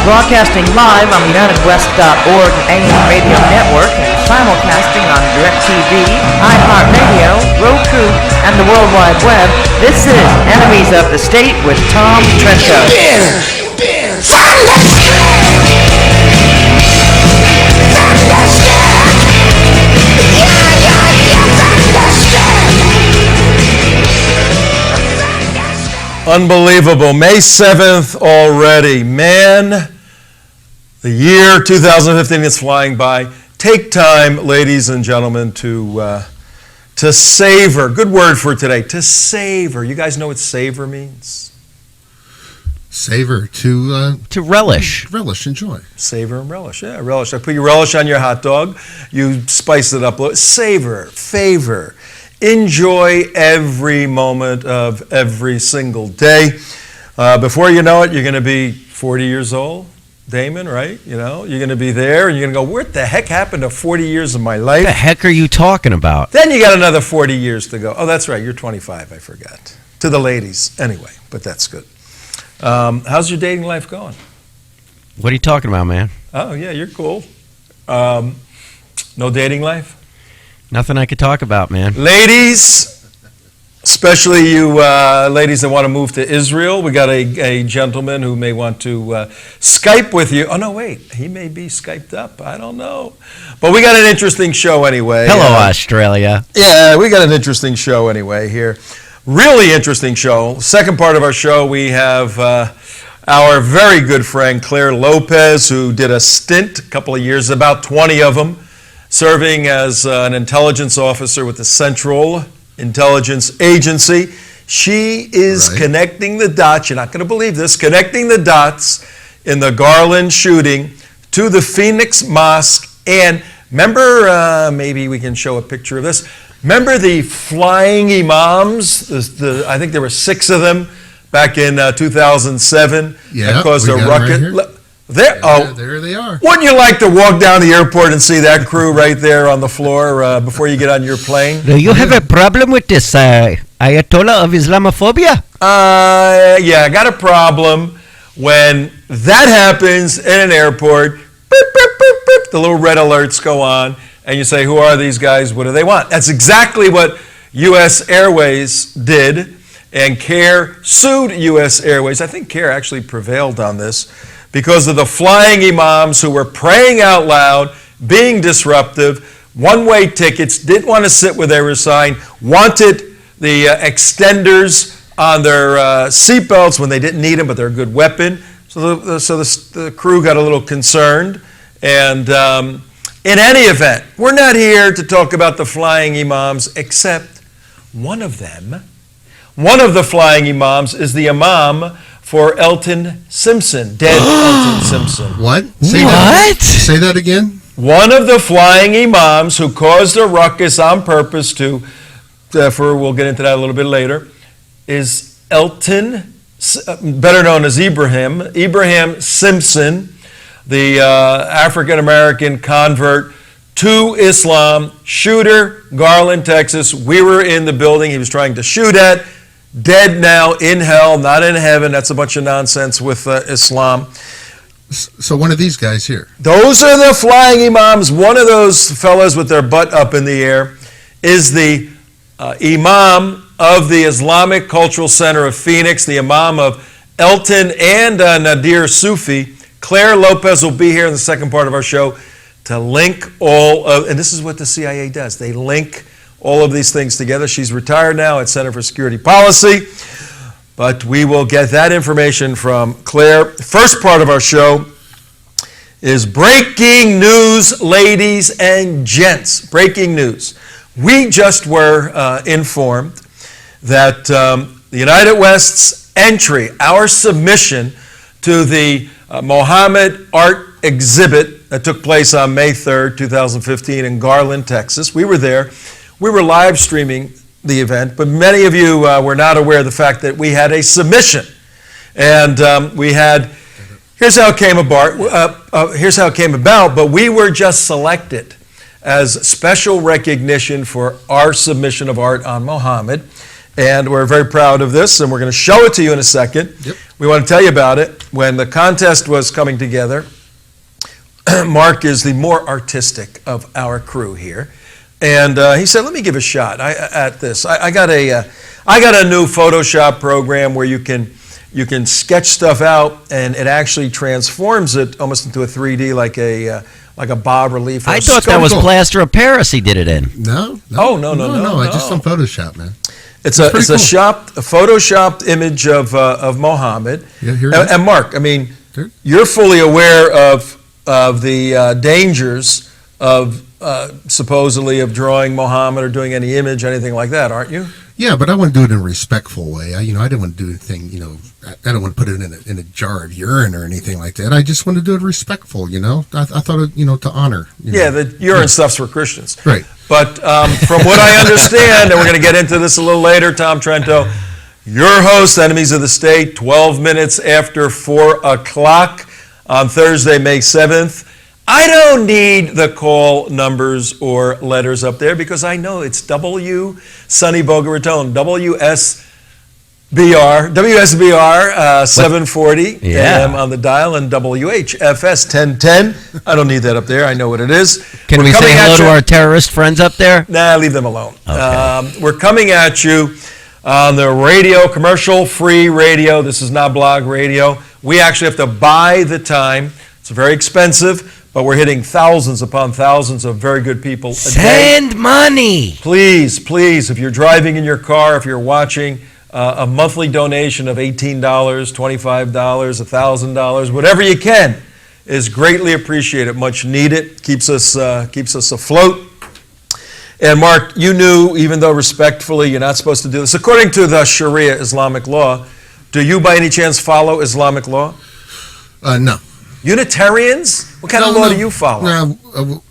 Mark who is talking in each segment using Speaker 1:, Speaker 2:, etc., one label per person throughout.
Speaker 1: Broadcasting live on the UnitedWest.org AM radio network and simulcasting on DirecTV, iHeartRadio, Roku, and the World Wide Web, this is Enemies of the State with Tom Trento.
Speaker 2: Unbelievable. May 7th already. Man, the year 2015 is flying by. Take time, ladies and gentlemen, to savor. Good word for today. To savor. You guys know what savor means?
Speaker 3: Savor, to
Speaker 4: relish.
Speaker 3: Relish, enjoy.
Speaker 2: Savor and relish. Yeah, relish. I put your relish on your hot dog. You spice it up a little. Savor, favor. Enjoy every moment of every single day. Before you know it, you're going to be 40 years old, Damon, right? You know, you're going to be there and you're going to go, what the heck happened to 40 years of my life?
Speaker 4: What the heck are you talking about?
Speaker 2: Then you got another 40 years to go. Oh, that's right. You're 25. I forgot. To the ladies. Anyway, but that's good. How's your dating life going?
Speaker 4: What are you talking about, man?
Speaker 2: Oh, yeah, you're cool. No dating life?
Speaker 4: Nothing I could talk about, man.
Speaker 2: Ladies, especially you ladies that want to move to Israel, we got a gentleman who may want to Skype with you. Oh, no, wait. He may be Skyped up. I don't know. But we got an interesting show anyway.
Speaker 4: Hello, Australia.
Speaker 2: Yeah, we got an interesting show anyway here. Really interesting show. Second part of our show, we have our very good friend Clare Lopez, who did a stint, a couple of years, about 20 of them, serving as an intelligence officer with the Central Intelligence Agency. She is connecting the dots, you're not going to believe this, connecting the dots in the Garland shooting to the Phoenix Mosque. And remember, maybe we can show a picture of this. Remember the flying Imams? I think there were 6 of them back in 2007 that caused a ruckus.
Speaker 3: Right there they are.
Speaker 2: Wouldn't you like to walk down the airport and see that crew right there on the floor before you get on your plane?
Speaker 4: Do you have a problem with this Ayatollah of Islamophobia?
Speaker 2: Yeah, I got a problem when that happens in an airport. Beep, beep, beep, beep, the little red alerts go on, and you say, who are these guys? What do they want? That's exactly what U.S. Airways did, and CAIR sued U.S. Airways. I think CAIR actually prevailed on this, because of the flying Imams who were praying out loud, being disruptive, one-way tickets, didn't want to sit where they were assigned, wanted the extenders on their seatbelts when they didn't need them, but they're a good weapon. So the crew got a little concerned. And in any event, we're not here to talk about the flying Imams, except one of them. One of the flying Imams is the Imam for Elton Simpson, dead Elton Simpson.
Speaker 3: What?
Speaker 4: Say
Speaker 3: that again?
Speaker 2: One of the flying Imams who caused a ruckus on purpose we'll get into that a little bit later, is Elton, better known as Ibrahim Simpson, the African-American convert to Islam, shooter, Garland, Texas. We were in the building he was trying to shoot at. Dead now, in hell, not in heaven. That's a bunch of nonsense with Islam.
Speaker 3: So one of these guys here.
Speaker 2: Those are the flying Imams. One of those fellas with their butt up in the air is the Imam of the Islamic Cultural Center of Phoenix, the Imam of Elton and Nadir Sufi. Clare Lopez will be here in the second part of our show to link all of, and this is what the CIA does. They link all of these things together. She's retired now at Center for Security Policy, but we will get that information from Clare. First part of our show is breaking news, ladies and gents. Breaking news. We just were informed that the United West's entry, our submission to the Muhammad art exhibit that took place on May 3rd, 2015 in Garland, Texas. We were there. We were live streaming the event, but many of you were not aware of the fact that we had a submission. And here's how it came about, but we were just selected as special recognition for our submission of art on Muhammad. And we're very proud of this, and we're going to show it to you in a second.
Speaker 3: Yep.
Speaker 2: We want to tell you about it. When the contest was coming together, Mark is the more artistic of our crew here. And he said, let me give a shot at this. I got a new Photoshop program where you can sketch stuff out, and it actually transforms it almost into a 3D, like a bas relief.
Speaker 4: I thought that was plaster of Paris he did it in.
Speaker 3: No.
Speaker 2: Oh, no.
Speaker 3: I just on Photoshop, man.
Speaker 2: It's a photoshopped image of Muhammad.
Speaker 3: Yeah, here it is.
Speaker 2: And Mark, I mean, you're fully aware of the dangers of supposedly of drawing Muhammad or doing any image, anything like that, aren't you?
Speaker 3: Yeah, but I want to do it in a respectful way. I didn't want to do anything, I don't want to put it in a jar of urine or anything like that. I just want to do it respectful, I thought it, to honor.
Speaker 2: Yeah, the urine stuff's for Christians.
Speaker 3: Right.
Speaker 2: But from what I understand, and we're going to get into this a little later, Tom Trento, your host, Enemies of the State, 12 minutes after 4 o'clock on Thursday, May 7th. I don't need the call numbers or letters up there because I know it's W, Sonny Bogaratone, WSBR 740 AM on the dial, and WHFS 1010. I don't need that up there. I know what it is.
Speaker 4: Can we say hello to our terrorist friends up there?
Speaker 2: Nah, leave them alone.
Speaker 4: Okay.
Speaker 2: We're coming at you on the radio, commercial-free radio. This is not blog radio. We actually have to buy the time. It's very expensive. But we're hitting thousands upon thousands of very good people a day.
Speaker 4: Send money.
Speaker 2: Please, if you're driving in your car, if you're watching, a monthly donation of $18, $25, $1,000, whatever you can, is greatly appreciated. Much needed. Keeps us afloat. And Mark, you knew, even though respectfully you're not supposed to do this, according to the Sharia Islamic law, do you by any chance follow Islamic law?
Speaker 3: No.
Speaker 2: Unitarians? What kind of law do you follow?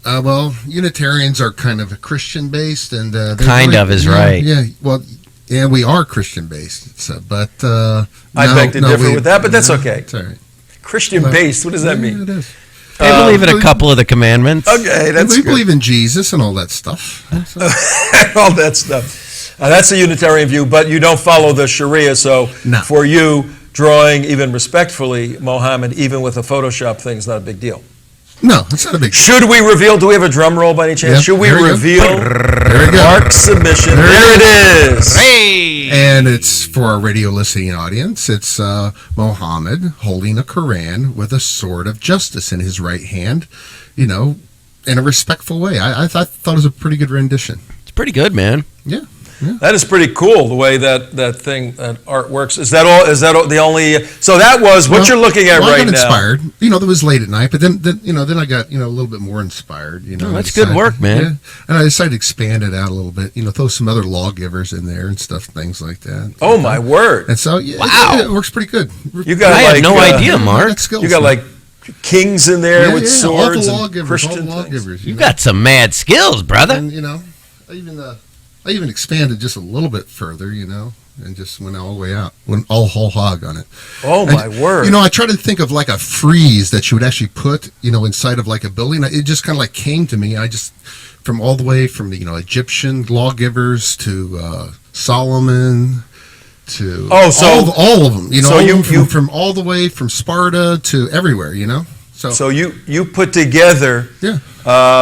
Speaker 3: Well, Unitarians are kind of Christian-based, and
Speaker 2: right.
Speaker 3: Yeah, well, yeah, we are Christian-based, but
Speaker 2: I beg to differ with that, but that's okay.
Speaker 3: It's all right.
Speaker 2: Christian-based, what does that mean?
Speaker 3: It is.
Speaker 4: They believe in a couple of the commandments.
Speaker 2: Okay, that's
Speaker 3: we
Speaker 2: good.
Speaker 3: believe in Jesus and all that stuff.
Speaker 2: All that stuff. That's a Unitarian view, but you don't follow the Sharia, so for you, drawing even respectfully Muhammad, even with a Photoshop thing, is not a big deal.
Speaker 3: No, it's not a big deal.
Speaker 2: Should we reveal, do we have a drum roll by any chance?
Speaker 3: Yep,
Speaker 2: Should we reveal Mark's submission?
Speaker 3: There
Speaker 2: it is.
Speaker 4: Hey!
Speaker 3: And it's for our radio listening audience. It's Muhammad holding a Quran with a sword of justice in his right hand, in a respectful way. I thought it was a pretty good rendition.
Speaker 4: It's pretty good, man.
Speaker 3: Yeah.
Speaker 2: That is pretty cool, the way that art works. Is that all? The only? So that was what you're looking at right
Speaker 3: I got
Speaker 2: now.
Speaker 3: Inspired. That was late at night, but then I got a little bit more inspired.
Speaker 4: That's good work, man.
Speaker 3: Yeah, and I decided to expand it out a little bit. Throw some other lawgivers in there and stuff, things like that.
Speaker 2: Oh my word!
Speaker 3: And so it works pretty good.
Speaker 2: I
Speaker 4: had no idea, Mark.
Speaker 2: You got like kings in there with swords
Speaker 3: all the
Speaker 2: and
Speaker 3: Christian
Speaker 2: lawgivers.
Speaker 4: You got some mad skills, brother.
Speaker 3: And I even expanded just a little bit further, and just went all the way out, went all whole hog on it.
Speaker 2: Oh, my word.
Speaker 3: I tried to think of like a frieze that you would actually put, inside of like a building. It just kind of like came to me. I just, from all the way from the, Egyptian lawgivers to Solomon to all of them, so from all the way from Sparta to everywhere, So
Speaker 2: you put together,
Speaker 3: yeah.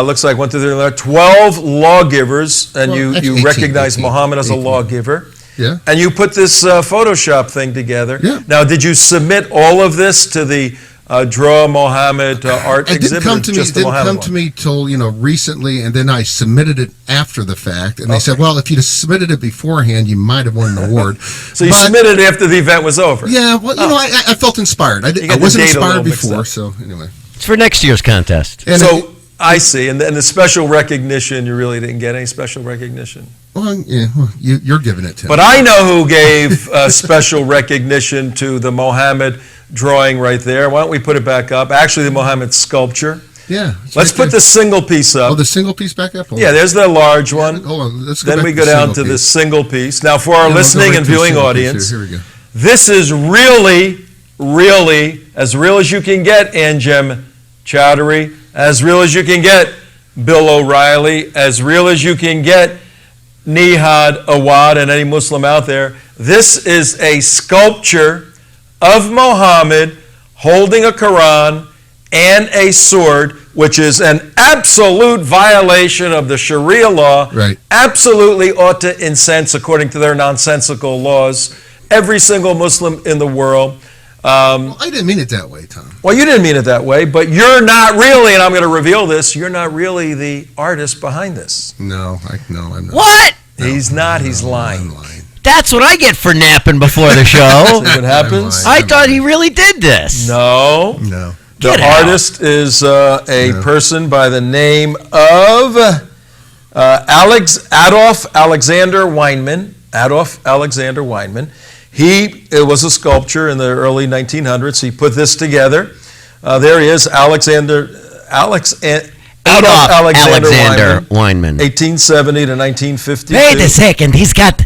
Speaker 2: Looks like 1, 2, 3, 12 lawgivers, and you
Speaker 3: 18,
Speaker 2: recognize
Speaker 3: 18,
Speaker 2: Muhammad as
Speaker 3: 18.
Speaker 2: a lawgiver.
Speaker 3: Yeah.
Speaker 2: And you put this Photoshop thing together.
Speaker 3: Yeah.
Speaker 2: Now, did you submit all of this to the Draw Muhammad art exhibit?
Speaker 3: It didn't come to me till recently, and then I submitted it after the fact, and they said, "Well, if you'd have submitted it beforehand, you might have won an award."
Speaker 2: So you submitted it after the event was over.
Speaker 3: Yeah, well, I felt inspired. I wasn't inspired before, so anyway.
Speaker 4: It's for next year's contest.
Speaker 3: And
Speaker 2: I see, and the special recognition, you really didn't get any special recognition.
Speaker 3: Well, yeah, you're giving it to me.
Speaker 2: But I know who gave special recognition to the Muhammad drawing right there. Why don't we put it back up? Actually, the Muhammad sculpture.
Speaker 3: Yeah.
Speaker 2: Let's put the single piece up.
Speaker 3: Oh, the single piece back up?
Speaker 2: Yeah, there's the large one.
Speaker 3: Hold on. Let's go
Speaker 2: then
Speaker 3: back
Speaker 2: we
Speaker 3: to
Speaker 2: go
Speaker 3: the
Speaker 2: down to the single piece. Now, for our listening and viewing audience,
Speaker 3: here we go.
Speaker 2: This is really, really as real as you can get, Anjem Chowdhury, as real as you can get, Bill OReilly, as real as you can get, Nihad Awad and any Muslim out there, this is a sculpture of Muhammad holding a Quran and a sword, which is an absolute violation of the Sharia law.
Speaker 3: Right.
Speaker 2: Absolutely ought to incense, according to their nonsensical laws, every single Muslim in the world.
Speaker 3: Well, I didn't mean it that way, Tom.
Speaker 2: Well, you didn't mean it that way, but you're not really, and I'm going to reveal this, you're not really the artist behind this.
Speaker 3: No, I'm not.
Speaker 4: What?
Speaker 2: He's not, he's lying.
Speaker 3: I'm lying.
Speaker 4: That's what I get for napping before the show.
Speaker 2: See what happens?
Speaker 4: I thought he really did this.
Speaker 2: No.
Speaker 3: No.
Speaker 2: The
Speaker 4: Get out.
Speaker 2: artist is a person by the name of Adolf Alexander Weinman. Adolf Alexander Weinman. It was a sculpture in the early 1900s. He put this together. There he is, Adolf Alexander
Speaker 4: Weinman.
Speaker 2: 1870 to 1952.
Speaker 4: Wait a second, he's got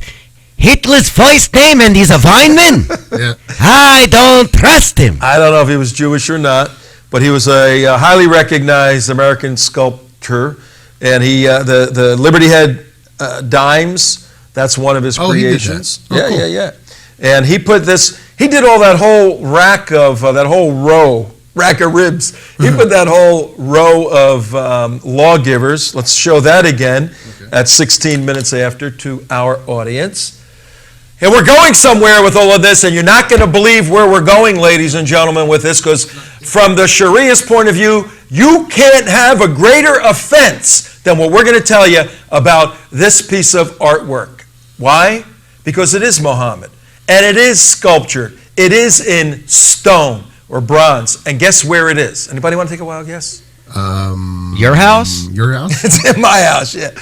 Speaker 4: Hitler's first name and he's a Weinman?
Speaker 3: Yeah.
Speaker 4: I don't trust him.
Speaker 2: I don't know if he was Jewish or not, but he was a highly recognized American sculptor, and he the Liberty Head dimes. That's one of his creations.
Speaker 3: He did that. Oh, cool.
Speaker 2: Yeah. And he put this. He did all that whole rack of rack of ribs. He put that whole row of lawgivers. Let's show that again at 16 minutes after to our audience. And we're going somewhere with all of this, and you're not going to believe where we're going, ladies and gentlemen, with this, because from the Sharia's point of view, you can't have a greater offense than what we're going to tell you about this piece of artwork. Why? Because it is Muhammad, and it is sculptured. It is in stone or bronze, and guess where it is? Anybody want to take a wild guess?
Speaker 4: Your house?
Speaker 3: Your house?
Speaker 2: It's in my house, yeah.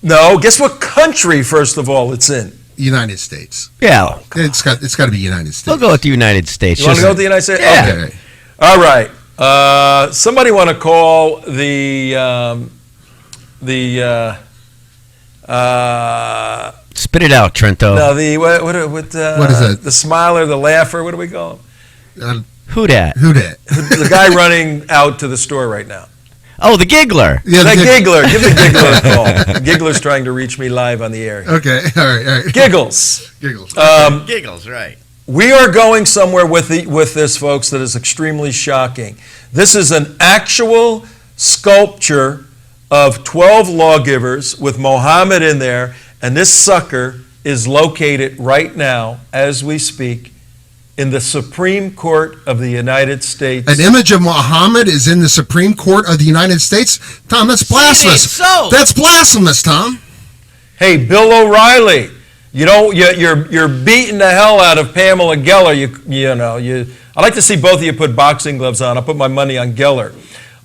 Speaker 2: No, guess what country, first of all, it's in?
Speaker 3: United States.
Speaker 4: Yeah.
Speaker 3: It's got to be United States.
Speaker 4: We'll go with the United States.
Speaker 2: You want to go with the United States?
Speaker 4: Yeah.
Speaker 2: Okay. All right. Somebody want to call the
Speaker 4: Spit it out, Trento.
Speaker 2: no, what is
Speaker 3: that?
Speaker 2: The smiler, the laugher, what do we call him?
Speaker 4: Who dat?
Speaker 3: Who dat?
Speaker 2: The guy running out to the store right now.
Speaker 4: Oh, the giggler.
Speaker 3: Yeah,
Speaker 2: The giggler. Give the giggler a call. The giggler's trying to reach me live on the air.
Speaker 3: Okay, all right.
Speaker 2: Giggles.
Speaker 3: Giggles.
Speaker 4: Giggles, right.
Speaker 2: We are going somewhere with this, folks, that is extremely shocking. This is an actual sculpture of 12 lawgivers with Muhammad in there, and this sucker is located right now, as we speak, in the Supreme Court of the United States.
Speaker 3: An image of Muhammad is in the Supreme Court of the United States? Tom, that's blasphemous.
Speaker 4: so.
Speaker 3: That's blasphemous, Tom.
Speaker 2: Hey, Bill OReilly, you're beating the hell out of Pamela Geller. I like to see both of you put boxing gloves on. I'll put my money on Geller.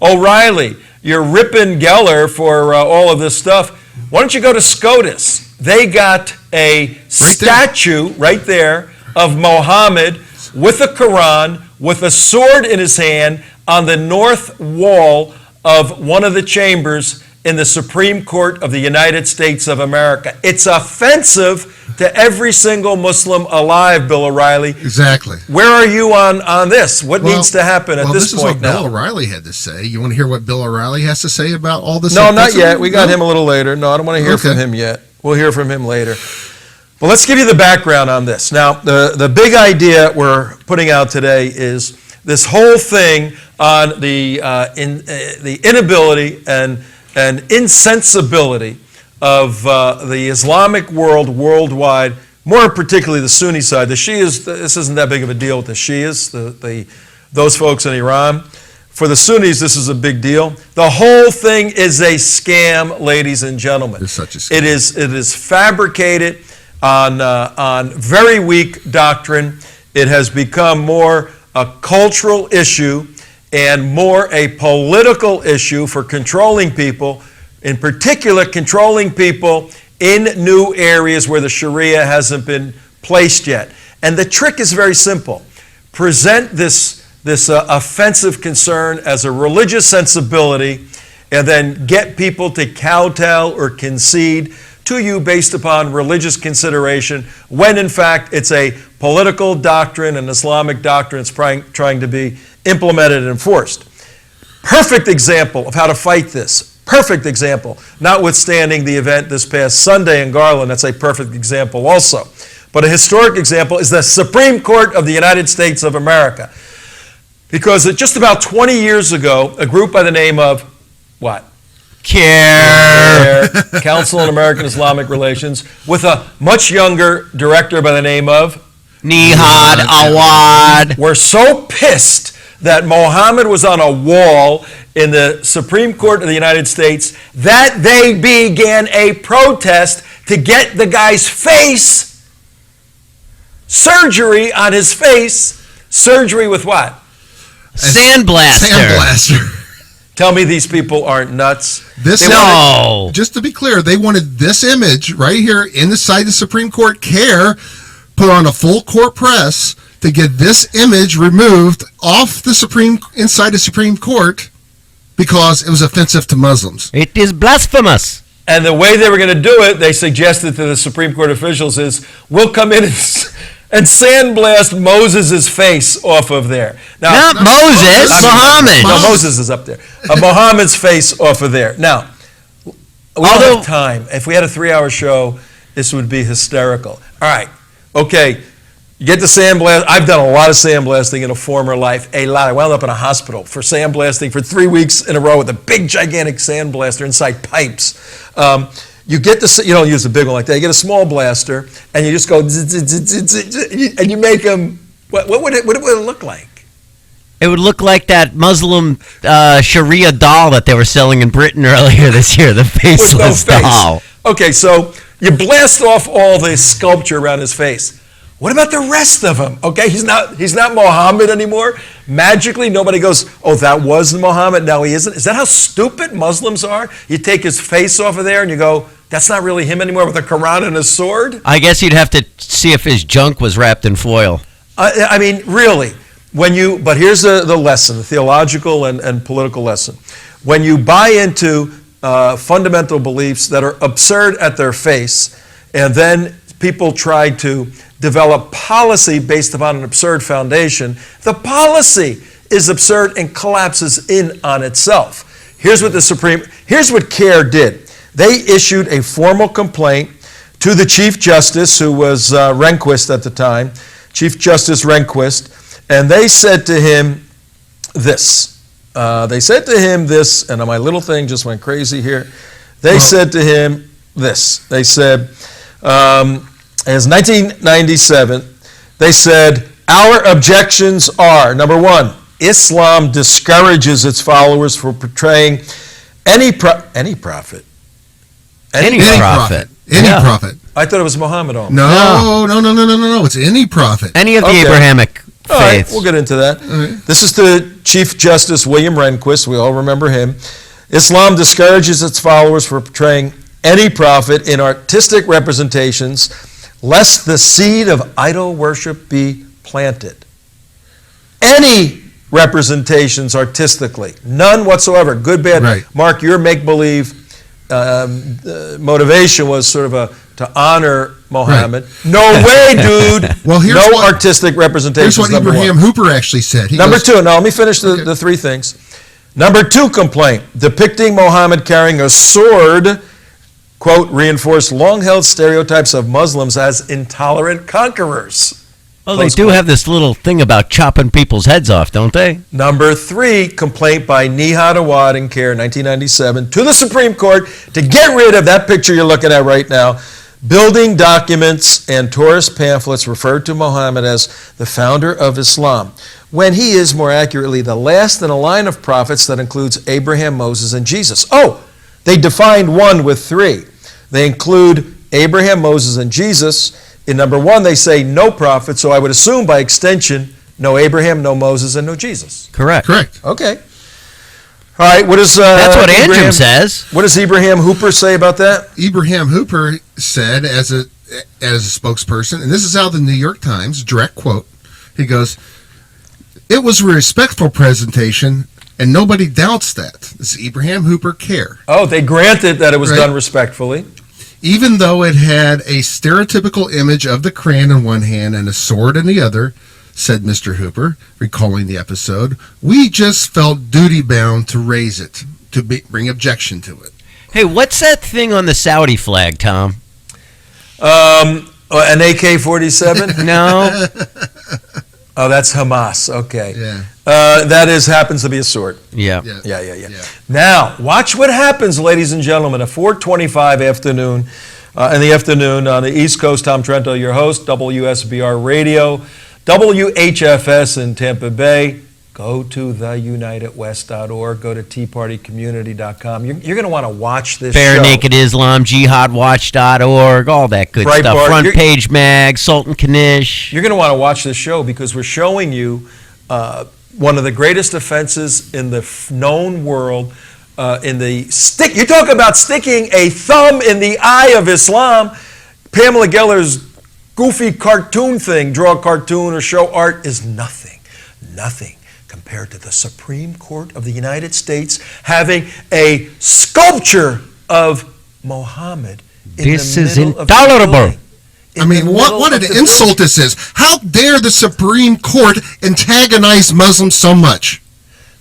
Speaker 2: OReilly, you're ripping Geller for all of this stuff. Why don't you go to SCOTUS? They got a statue right there of Muhammad with a Quran, with a sword in his hand on the north wall of one of the chambers in the Supreme Court of the United States of America. It's offensive to every single Muslim alive, Bill OReilly.
Speaker 3: Exactly.
Speaker 2: Where are you on this? What needs to happen at this point now?
Speaker 3: This is what Bill OReilly had to say. You want to hear what Bill OReilly has to say about all this?
Speaker 2: No, not yet. We got him a little later. No, I don't want to hear from him yet. We'll hear from him later. But let's give you the background on this. Now, the big idea we're putting out today is this whole thing on the inability and insensibility of the Islamic world worldwide, more particularly the Sunni side. The Shias, this isn't that big of a deal with the Shias, those folks in Iran. For the Sunnis, this is a big deal. The whole thing is a scam, ladies and gentlemen.
Speaker 3: It's such a scam.
Speaker 2: It is fabricated on very weak doctrine. It has become more a cultural issue and more a political issue for controlling people, in particular controlling people in new areas where the Sharia hasn't been placed yet. And the trick is very simple. Present this offensive concern as a religious sensibility, and then get people to kowtow or concede to you based upon religious consideration, when in fact it's a political doctrine, an Islamic doctrine that's trying to be implemented and enforced. Perfect example of how to fight this. Perfect example. Notwithstanding the event this past Sunday in Garland, that's a perfect example also. But a historic example is the Supreme Court of the United States of America. Because just about 20 years ago, a group by the name of what?
Speaker 4: CAIR.
Speaker 2: Council on American Islamic Relations, with a much younger director by the name of
Speaker 4: Nihad Awad.
Speaker 2: were so pissed that Muhammad was on a wall in the Supreme Court of the United States that they began a protest to get the guy's face, surgery on his face, surgery with what?
Speaker 4: Sandblaster.
Speaker 3: Sandblaster.
Speaker 2: Tell me these people aren't nuts.
Speaker 4: No.
Speaker 3: Just to be clear, they wanted this image right here in the site of the Supreme Court, CAIR, put on a full court press to get this image removed off the inside the Supreme Court because it was offensive to Muslims.
Speaker 4: It is blasphemous.
Speaker 2: And the way they were going to do it, they suggested to the Supreme Court officials is, we'll come in and sandblast Moses' face off of there. Now,
Speaker 4: Not Moses, Muhammad.
Speaker 2: No, Moses is up there. Muhammad's face off of there. Now, we don't have time. If we had a 3-hour show, this would be hysterical. All right, okay, you get the sandblast. I've done a lot of sandblasting in a former life, a lot. I wound up in a hospital for sandblasting for 3 weeks in a row with a big, gigantic sandblaster inside pipes. You don't use a big one like that. You get a small blaster, and you just go, and you make them. What would it look like?
Speaker 4: It would look like that Muslim Sharia doll that they were selling in Britain earlier this year, the faceless doll.
Speaker 2: Okay, so you blast off all the sculpture around his face. What about the rest of him? Okay, he's not Muhammad anymore. Magically, nobody goes, oh, that was Muhammad. No, he isn't. Is that how stupid Muslims are? You take his face off of there and you go, that's not really him anymore with a Quran and a sword?
Speaker 4: I guess you'd have to see if his junk was wrapped in foil.
Speaker 2: I mean, really, but here's the lesson, the theological and political lesson. When you buy into fundamental beliefs that are absurd at their face, and then people try to develop policy based upon an absurd foundation, the policy is absurd and collapses in on itself. Here's what CAIR did. They issued a formal complaint to the Chief Justice, who was Rehnquist at the time, Chief Justice Rehnquist, and they said to him this. And my little thing just went crazy here. They said to him this. They said, as 1997, they said, our objections are, number one, Islam discourages its followers from portraying any prophet.
Speaker 4: Any prophet.
Speaker 3: Any prophet.
Speaker 2: I thought it was Muhammad only.
Speaker 3: No. It's any prophet.
Speaker 4: Any of the Abrahamic faiths.
Speaker 2: All right, we'll get into that. Right. This is to Chief Justice William Rehnquist. We all remember him. Islam discourages its followers from portraying any prophet in artistic representations, lest the seed of idol worship be planted. Any representations artistically, none whatsoever, good, bad.
Speaker 3: Right.
Speaker 2: Mark, your make-believe motivation was sort of to honor Muhammad. Right. No way, dude.
Speaker 3: Well,
Speaker 2: artistic representations.
Speaker 3: Here's what Ibrahim Hooper actually said.
Speaker 2: Number two, now let me finish the three things. Number two complaint, depicting Muhammad carrying a sword, quote, reinforced long-held stereotypes of Muslims as intolerant conquerors.
Speaker 4: Oh, they do have this little thing about chopping people's heads off, don't they?
Speaker 2: Number three, complaint by Nihad Awad in CAIR 1997 to the Supreme Court to get rid of that picture you're looking at right now. Building documents and tourist pamphlets referred to Muhammad as the founder of Islam, when he is, more accurately, the last in a line of prophets that includes Abraham, Moses, and Jesus. Oh, they defined one with three. They include Abraham, Moses, and Jesus. In number one, they say no prophet, so I would assume by extension, no Abraham, no Moses, and no Jesus.
Speaker 4: Correct.
Speaker 2: Okay. All right, what is...
Speaker 4: That's what Andrew says.
Speaker 2: What does Ibrahim Hooper say about that?
Speaker 3: Ibrahim Hooper said as a spokesperson, and this is how the New York Times, direct quote, he goes, it was a respectful presentation, and nobody doubts that. This is Ibrahim Hooper, CAIR.
Speaker 2: Oh, they granted that it was done respectfully.
Speaker 3: Even though it had a stereotypical image of the Quran in one hand and a sword in the other, said Mr. Hooper, recalling the episode, we just felt duty-bound to raise it, to bring objection to it.
Speaker 4: Hey, what's that thing on the Saudi flag, Tom?
Speaker 2: An AK-47?
Speaker 4: No.
Speaker 2: Oh, that's Hamas. Okay.
Speaker 3: Yeah.
Speaker 2: That happens to be a sword.
Speaker 4: Yeah.
Speaker 2: Yeah. Now, watch what happens, ladies and gentlemen. At 4:25 afternoon, in the afternoon on the East Coast, Tom Trento, your host, WSBR Radio, WHFS in Tampa Bay. Go to theunitedwest.org. Go to teapartycommunity.com. You're going to want to watch this
Speaker 4: Bare
Speaker 2: show.
Speaker 4: Naked Islam, jihadwatch.org, all that good
Speaker 2: Breitbart.
Speaker 4: stuff. Front Page Mag, Sultan Kanish.
Speaker 2: You're going to want to watch this show because we're showing you one of the greatest offenses in the known world. You talk about sticking a thumb in the eye of Islam. Pamela Geller's goofy cartoon thing, draw a cartoon or show art, is nothing compared to the Supreme Court of the United States having a sculpture of Muhammad in
Speaker 4: This
Speaker 2: the
Speaker 4: is
Speaker 2: middle
Speaker 4: intolerable.
Speaker 2: Of the building.
Speaker 3: I mean, what an insult this is. How dare the Supreme Court antagonize Muslims so much?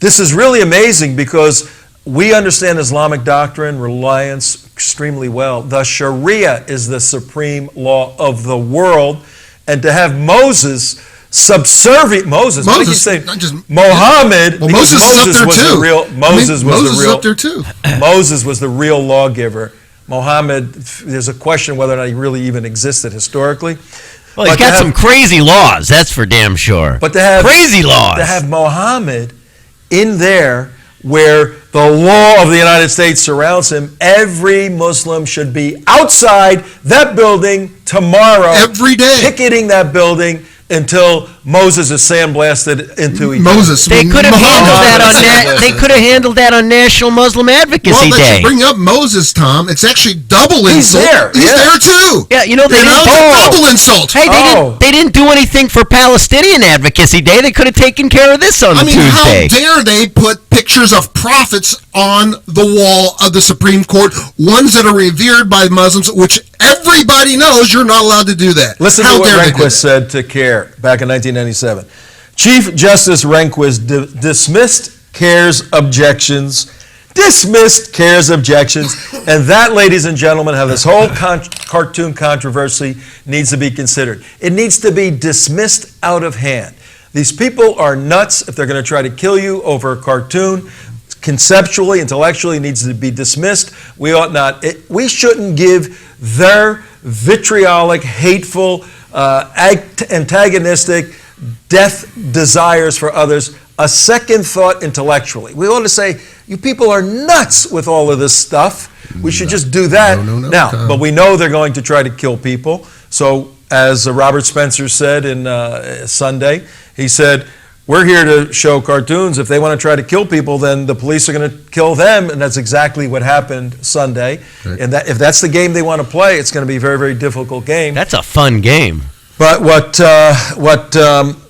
Speaker 2: This is really amazing because we understand Islamic doctrine, reliance extremely well. The Sharia is the supreme law of the world, and to have Moses subservient Moses, what did you say?
Speaker 3: Not just
Speaker 2: Muhammad.
Speaker 3: Well, Moses is up there
Speaker 2: was
Speaker 3: too.
Speaker 2: the real. Moses
Speaker 3: is up there too.
Speaker 2: Moses was the real lawgiver. Muhammad, there's a question whether or not he really even existed historically.
Speaker 4: Well, he's got some crazy laws, that's for damn sure.
Speaker 2: But to have
Speaker 4: crazy laws.
Speaker 2: To have Muhammad in there where the law of the United States surrounds him, every Muslim should be outside that building tomorrow.
Speaker 3: Every day.
Speaker 2: Picketing that building until Moses is sandblasted into eternity.
Speaker 3: Moses.
Speaker 4: They could have handled that on National Muslim Advocacy
Speaker 3: Well,
Speaker 4: Day.
Speaker 3: you bring up Moses, Tom. It's actually double
Speaker 2: He's
Speaker 3: insult.
Speaker 2: there.
Speaker 3: He's
Speaker 2: Yeah.
Speaker 3: there too.
Speaker 4: Yeah, you know, they didn't.
Speaker 3: double insult.
Speaker 4: Hey, they didn't do anything for Palestinian Advocacy Day. They could have taken care of this on Tuesday.
Speaker 3: How dare they put pictures of prophets on the wall of the Supreme Court, ones that are revered by Muslims, which everybody knows you're not allowed to do that.
Speaker 2: Listen to what Rehnquist said to CAIR back in 1997. Chief Justice Rehnquist dismissed CAIR's objections. And that, ladies and gentlemen, how this whole cartoon controversy needs to be considered. It needs to be dismissed out of hand. These people are nuts if they're going to try to kill you over a cartoon. Conceptually, intellectually, it needs to be dismissed. We ought not. We shouldn't give their vitriolic, hateful, antagonistic, death desires for others a second thought intellectually. We ought to say, you people are nuts with all of this stuff. We should just do that. Now, but we know they're going to try to kill people. So, as Robert Spencer said in Sunday, he said, we're here to show cartoons. If they want to try to kill people, then the police are going to kill them. And that's exactly what happened Sunday. Right. And if that's the game they want to play, it's going to be a very, very difficult game.
Speaker 4: That's a fun game.
Speaker 2: But what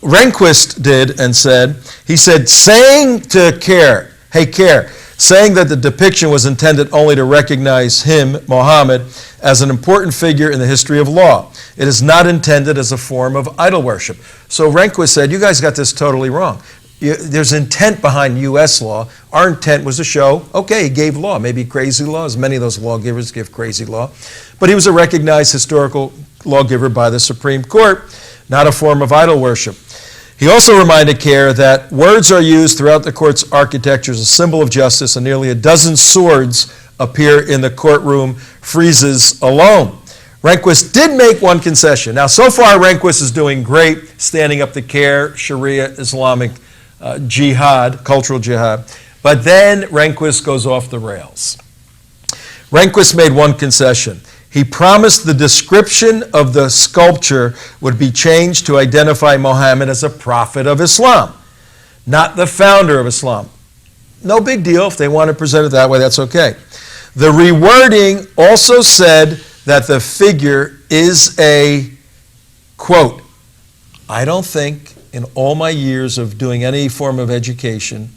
Speaker 2: Rehnquist did and said, he said, saying to CAIR, hey CAIR, saying that the depiction was intended only to recognize him, Muhammad, as an important figure in the history of law. It is not intended as a form of idol worship. So Rehnquist said, you guys got this totally wrong. There's intent behind U.S. law. Our intent was to show, okay, he gave law, maybe crazy laws. Many of those lawgivers give crazy law. But he was a recognized historical lawgiver by the Supreme Court, not a form of idol worship. He also reminded CAIR that words are used throughout the court's architecture as a symbol of justice, and nearly a dozen swords appear in the courtroom friezes alone. Rehnquist did make one concession. Now, so far, Rehnquist is doing great, standing up to CAIR, Sharia, Islamic jihad, cultural jihad. But then Rehnquist goes off the rails. Rehnquist made one concession. He promised the description of the sculpture would be changed to identify Muhammad as a prophet of Islam, not the founder of Islam. No big deal. If they want to present it that way, that's okay. The rewording also said that the figure is a, quote, I don't think in all my years of doing any form of education,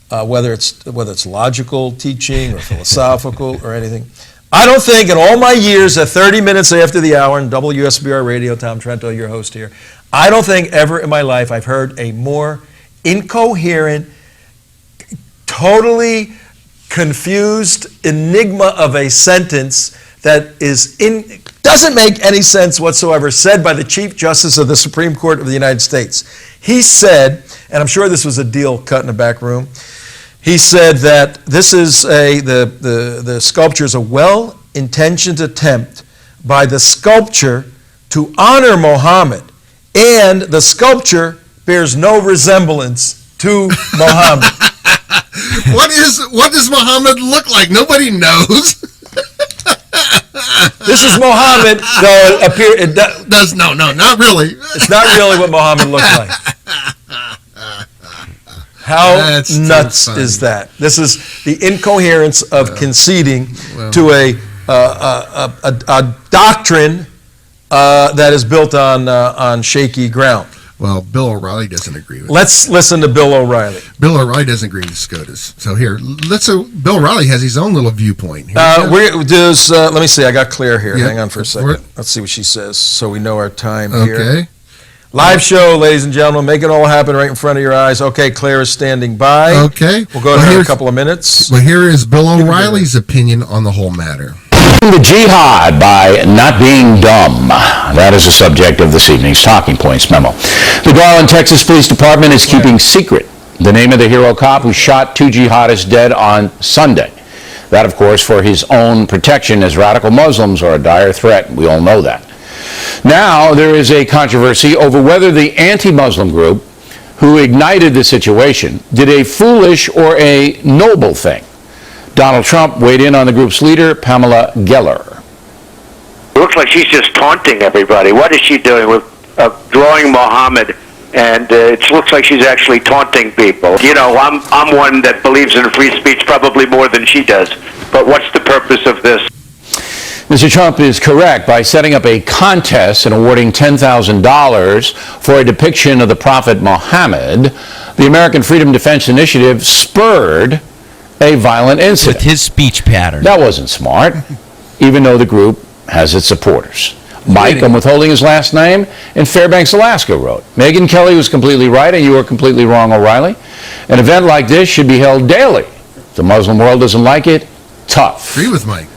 Speaker 2: whether it's logical teaching or philosophical or anything, I don't think in all my years at 30 minutes after the hour in WSBR Radio, Tom Trento, your host here, I don't think ever in my life I've heard a more incoherent, totally confused enigma of a sentence that doesn't make any sense whatsoever, said by the Chief Justice of the Supreme Court of the United States. He said, and I'm sure this was a deal cut in the back room, he said that this is the sculpture is a well-intentioned attempt by the sculptor to honor Muhammad, and the sculpture bears no resemblance to Muhammad.
Speaker 3: What does Muhammad look like? Nobody knows.
Speaker 2: This is Muhammad, though
Speaker 3: not really.
Speaker 2: It's not really what Muhammad looked like. How
Speaker 3: That's
Speaker 2: nuts is that? This is the incoherence of conceding to a doctrine that is built on shaky ground.
Speaker 3: Well, Bill OReilly doesn't agree with
Speaker 2: Let's listen to Bill OReilly.
Speaker 3: Bill OReilly doesn't agree with SCOTUS. So here, Bill OReilly has his own little viewpoint.
Speaker 2: Let me see. I got Claire here. Hang on for a second. Let's see what she says so we know our time here.
Speaker 3: Okay.
Speaker 2: Live show, ladies and gentlemen. Make it all happen right in front of your eyes. Okay, Claire is standing by.
Speaker 3: Okay.
Speaker 2: We'll go to her in a couple of minutes.
Speaker 3: Well, here is Bill OReilly's opinion on the whole matter.
Speaker 5: The jihad by not being dumb. That is the subject of this evening's Talking Points memo. The Garland, Texas Police Department is keeping secret the name of the hero cop who shot 2 jihadists dead on Sunday. That, of course, for his own protection, as radical Muslims are a dire threat. We all know that. Now there is a controversy over whether the anti-Muslim group who ignited the situation did a foolish or a noble thing. Donald Trump weighed in on the group's leader, Pamela Geller.
Speaker 6: It looks like she's just taunting everybody. What is she doing with drawing Muhammad? And it looks like she's actually taunting people. You know, I'm one that believes in free speech probably more than she does. But what's the purpose of this?
Speaker 5: Mr. Trump is correct by setting up a contest and awarding $10,000 for a depiction of the Prophet Muhammad. The American Freedom Defense Initiative spurred a violent incident.
Speaker 4: With his speech pattern.
Speaker 5: That wasn't smart, even though the group has its supporters. Mike, I'm withholding his last name, in Fairbanks, Alaska, wrote, Megyn Kelly was completely right and you were completely wrong, O'Reilly. An event like this should be held daily. If the Muslim world doesn't like it, tough.
Speaker 3: Agree with Mike.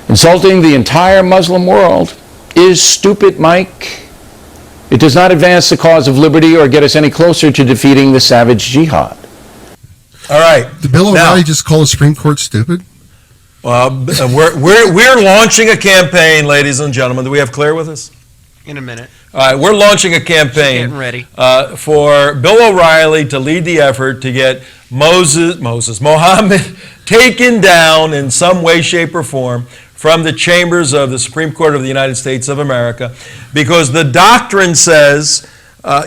Speaker 5: Insulting the entire Muslim world is stupid, Mike. It does not advance the cause of liberty or get us any closer to defeating the savage jihad.
Speaker 2: All right.
Speaker 3: Did Bill OReilly just call the Supreme Court stupid?
Speaker 2: We're launching a campaign, ladies and gentlemen. Do we have Claire with us?
Speaker 4: In a minute.
Speaker 2: All right, we're launching a campaign
Speaker 4: Getting ready.
Speaker 2: For Bill OReilly to lead the effort to get Muhammad taken down in some way, shape, or form from the chambers of the Supreme Court of the United States of America, because the doctrine says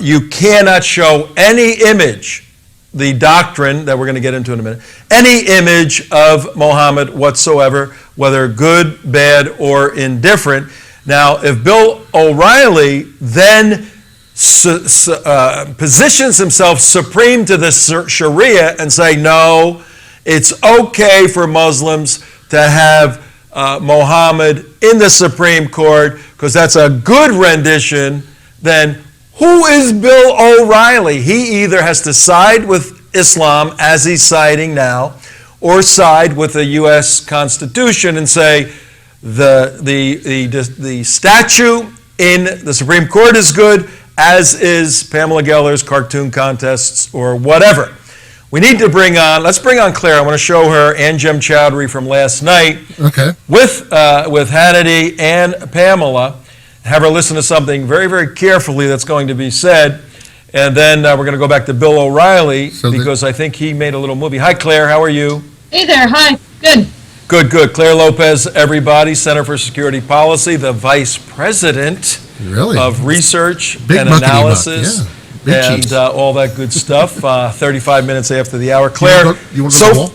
Speaker 2: you cannot show any image, the doctrine that we're going to get into in a minute, any image of Muhammad whatsoever, whether good, bad, or indifferent. Now, if Bill OReilly then positions himself supreme to the Sharia and say, no, it's okay for Muslims to have Muhammad in the Supreme Court because that's a good rendition, then who is Bill OReilly? He either has to side with Islam, as he's siding now, or side with the U.S. Constitution and say the statue in the Supreme Court is good, as is Pamela Geller's cartoon contests or whatever. We need to let's bring on Claire. I want to show her and Jem Chowdhury from last night.
Speaker 3: Okay.
Speaker 2: With Hannity and Pamela. Have her listen to something very, very carefully that's going to be said. And then we're going to go back to Bill OReilly because I think he made a little movie. Hi, Claire. How are you?
Speaker 7: Hey there. Hi. Good.
Speaker 2: Good. Clare Lopez, everybody, Center for Security Policy, the Vice President of Research and Analysis. And all that good stuff. 35 minutes after the hour. Claire,
Speaker 3: you want to go to the wall?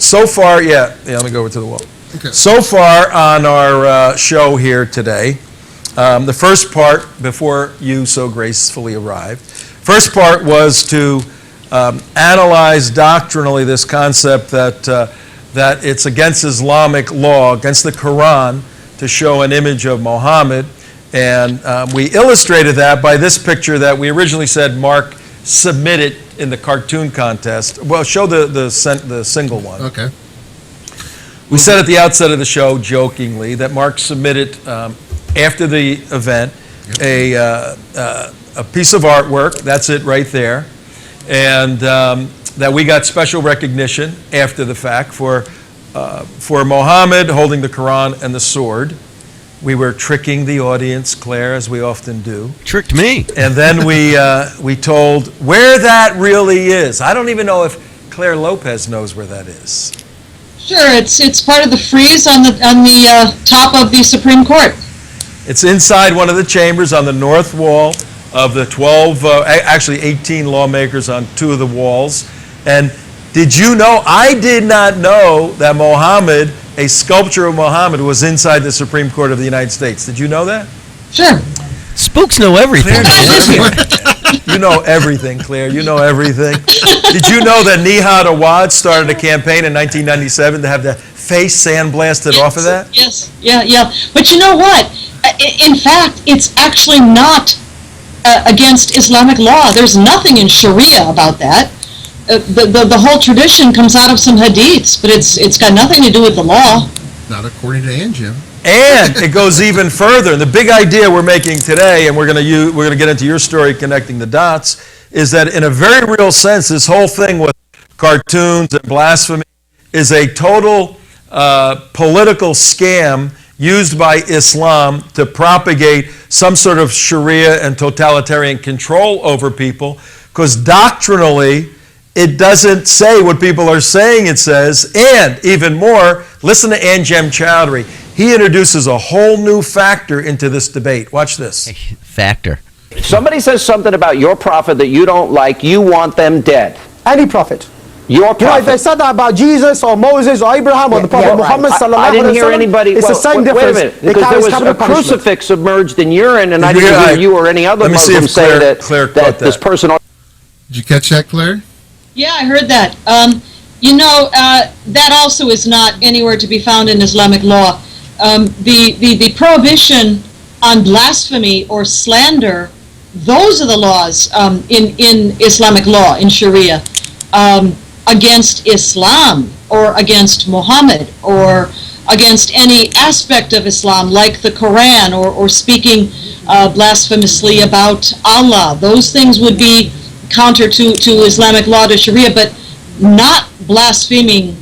Speaker 2: So far, yeah, let me go over to the wall.
Speaker 3: Okay.
Speaker 2: So far on our show here today, the first part, before you so gracefully arrived, first part was to analyze doctrinally this concept that it's against Islamic law, against the Quran, to show an image of Muhammad. And we illustrated that by this picture that we originally said Mark submitted in the cartoon contest. Well, show the single one.
Speaker 3: Okay.
Speaker 2: We said at the outset of the show, jokingly, that Mark submitted after the event a piece of artwork. That's it right there, and that we got special recognition after the fact for Muhammad holding the Quran and the sword. We were tricking the audience, Claire, as we often do.
Speaker 4: Tricked me.
Speaker 2: And then we told where that really is. I don't even know if Clare Lopez knows where that is.
Speaker 7: Sure, it's part of the frieze on the top of the Supreme Court.
Speaker 2: It's inside one of the chambers on the north wall of the 12, actually 18 lawmakers on 2 of the walls. And did you know, I did not know that Muhammad, a sculpture of Muhammad, was inside the Supreme Court of the United States. Did you know that?
Speaker 7: Sure.
Speaker 4: Spooks know everything.
Speaker 2: You know everything, Claire. You know everything. Did you know that Nihad Awad started a campaign in 1997 to have the face sandblasted off of that?
Speaker 7: Yes, yeah. But you know what? In fact, it's actually not against Islamic law. There's nothing in Sharia about that. The whole tradition comes out of some hadiths, but it's got nothing to do with the law.
Speaker 3: Not according to Anjim.
Speaker 2: And it goes even further. And the big idea we're making today, and we're going to get into your story connecting the dots, is that in a very real sense, this whole thing with cartoons and blasphemy is a total political scam used by Islam to propagate some sort of Sharia and totalitarian control over people, because doctrinally, it doesn't say what people are saying it says. And even more, listen to Anjem Chowdhury. He introduces a whole new factor into this debate. Watch this.
Speaker 4: Factor.
Speaker 8: Somebody says something about your prophet that you don't like, you want them dead.
Speaker 9: Any prophet.
Speaker 8: Your prophet.
Speaker 9: You know, if they said that about Jesus or Moses or Abraham or the Prophet Muhammad sallallahu alaihi wasallam,
Speaker 8: I didn't hear anybody.
Speaker 9: It's the same difference.
Speaker 8: Wait a minute, because there was a crucifix submerged in urine, and I didn't hear you or any other Muslim say that this person.
Speaker 3: Did you catch that, Claire?
Speaker 7: Yeah, I heard that. That also is not anywhere to be found in Islamic law. The prohibition on blasphemy or slander, those are the laws in Islamic law, in Sharia, against Islam or against Muhammad or against any aspect of Islam, like the Quran or speaking blasphemously about Allah. Those things would be counter to Islamic law, to Sharia, but not blaspheming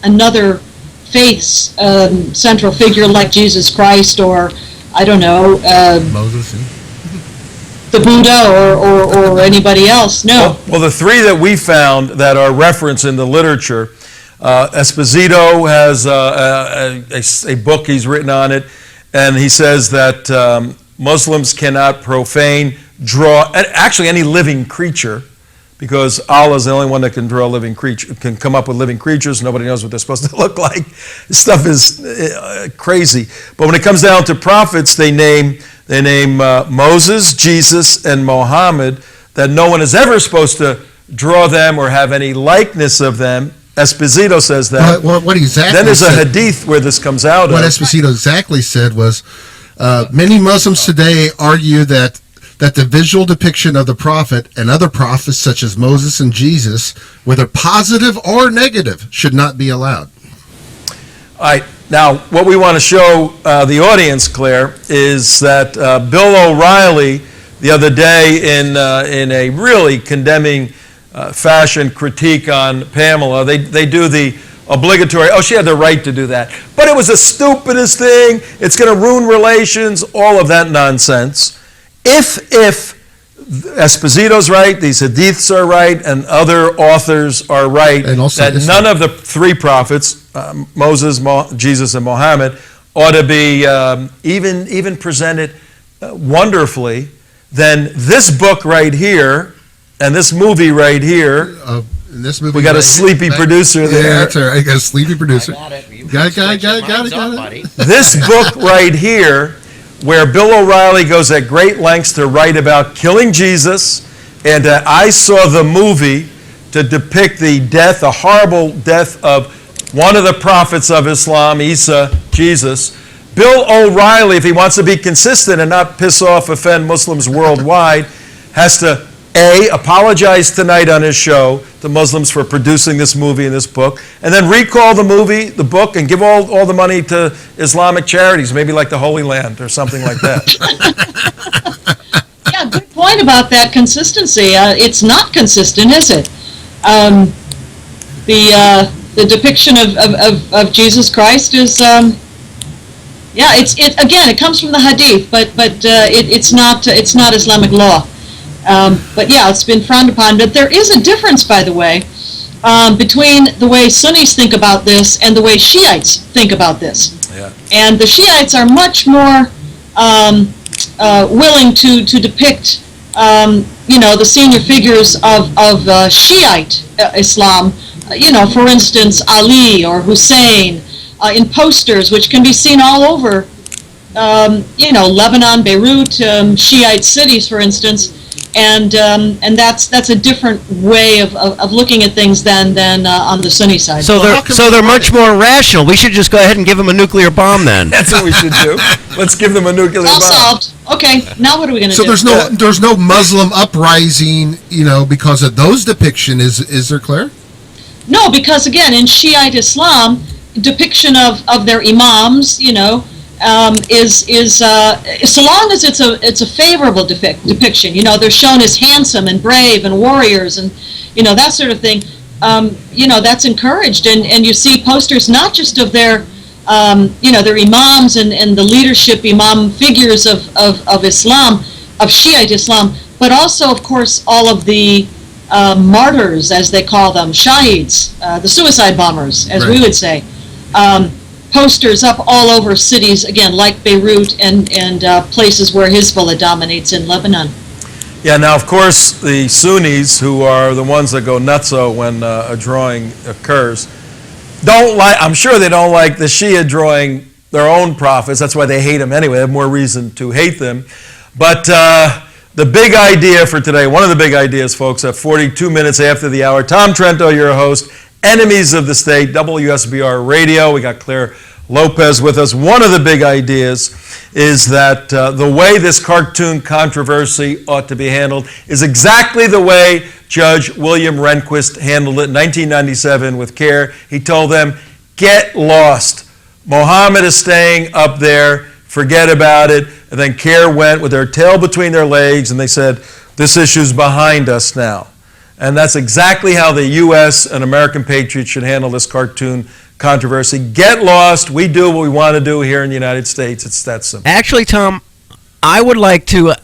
Speaker 7: another faith's central figure like Jesus Christ or, I don't know,
Speaker 3: Moses.
Speaker 7: the Buddha or anybody else. No.
Speaker 2: Well, the 3 that we found that are referenced in the literature, Esposito has a book he's written on it, and he says that Muslims cannot profane, draw, actually any living creature, because Allah is the only one that can draw living creature, can come up with living creatures. Nobody knows what they're supposed to look like. This stuff is crazy. But when it comes down to prophets, they name Moses, Jesus, and Muhammad, that no one is ever supposed to draw them or have any likeness of them. Esposito says that.
Speaker 3: What exactly?
Speaker 2: Then there's a hadith where this comes out.
Speaker 3: What Esposito exactly said was, many Muslims today argue that the visual depiction of the prophet and other prophets such as Moses and Jesus, whether positive or negative, should not be allowed.
Speaker 2: All right. Now, what we want to show the audience, Claire, is that Bill OReilly, the other day in a really condemning fashion critique on Pamela, they do the obligatory, she had the right to do that. But it was the stupidest thing. It's going to ruin relations, all of that nonsense. If Esposito's right, these hadiths are right, and other authors are right, that none of the 3 prophets, Moses, Jesus, and Muhammad, ought to be even presented wonderfully, then this book right here and this movie right here, we got a sleepy producer there.
Speaker 3: Yeah, that's all right. I got a sleepy producer. Got it.
Speaker 2: This book right here, where Bill OReilly goes at great lengths to write about killing Jesus, and I saw the movie to depict the horrible death of one of the prophets of Islam, Isa, Jesus. Bill OReilly, if he wants to be consistent and not piss off, offend Muslims worldwide, has to A, apologize tonight on his show to Muslims for producing this movie and this book, and then recall the movie, the book, and give all the money to Islamic charities, maybe like the Holy Land or something like that.
Speaker 7: Yeah, good point about that consistency. It's not consistent, is it? The depiction of Jesus Christ is, it comes from the Hadith, but it's not Islamic law. But yeah, it's been frowned upon. But there is a difference, by the way, between the way Sunnis think about this and the way Shiites think about this.
Speaker 2: Yeah.
Speaker 7: And the Shiites are much more willing to depict, the senior figures of Shiite Islam. For instance, Ali or Hussein in posters, which can be seen all over, Lebanon, Beirut, Shiite cities, for instance. And that's a different way of looking at things than on the Sunni side.
Speaker 4: So they're much more rational. We should just go ahead and give them a nuclear bomb then.
Speaker 2: That's what we should do. Let's give them a nuclear bomb.
Speaker 7: All solved. Okay, now what are we going to do?
Speaker 3: So there's no Muslim uprising, because of those depiction. Is there, Claire?
Speaker 7: No, because again, in Shiite Islam, depiction of their Imams, is so long as it's a favorable depiction. They're shown as handsome and brave and warriors and that sort of thing. That's encouraged, and you see posters not just of their their Imams and the leadership Imam figures of Islam, of Shiite Islam, but also of course all of the martyrs, as they call them, shahids, the suicide bombers, as we would say. Posters up all over cities, again, like Beirut and places where Hezbollah dominates in Lebanon.
Speaker 2: Yeah, now, of course, the Sunnis, who are the ones that go nutso when a drawing occurs, I'm sure they don't like the Shia drawing their own prophets. That's why they hate them anyway. They have more reason to hate them. But the big idea for today, one of the big ideas, folks, at 42 minutes after the hour, Tom Trento, your host, Enemies of the State, WSBR Radio. We got Clare Lopez with us. One of the big ideas is that the way this cartoon controversy ought to be handled is exactly the way Judge William Rehnquist handled it in 1997 with CAIR. He told them, get lost. Muhammad is staying up there. Forget about it. And then CAIR went with their tail between their legs and they said, this issue's behind us now. And that's exactly how the U.S. and American patriots should handle this cartoon controversy. Get lost. We do what we want to do here in the United States. It's that simple.
Speaker 4: Actually, Tom, I would like to,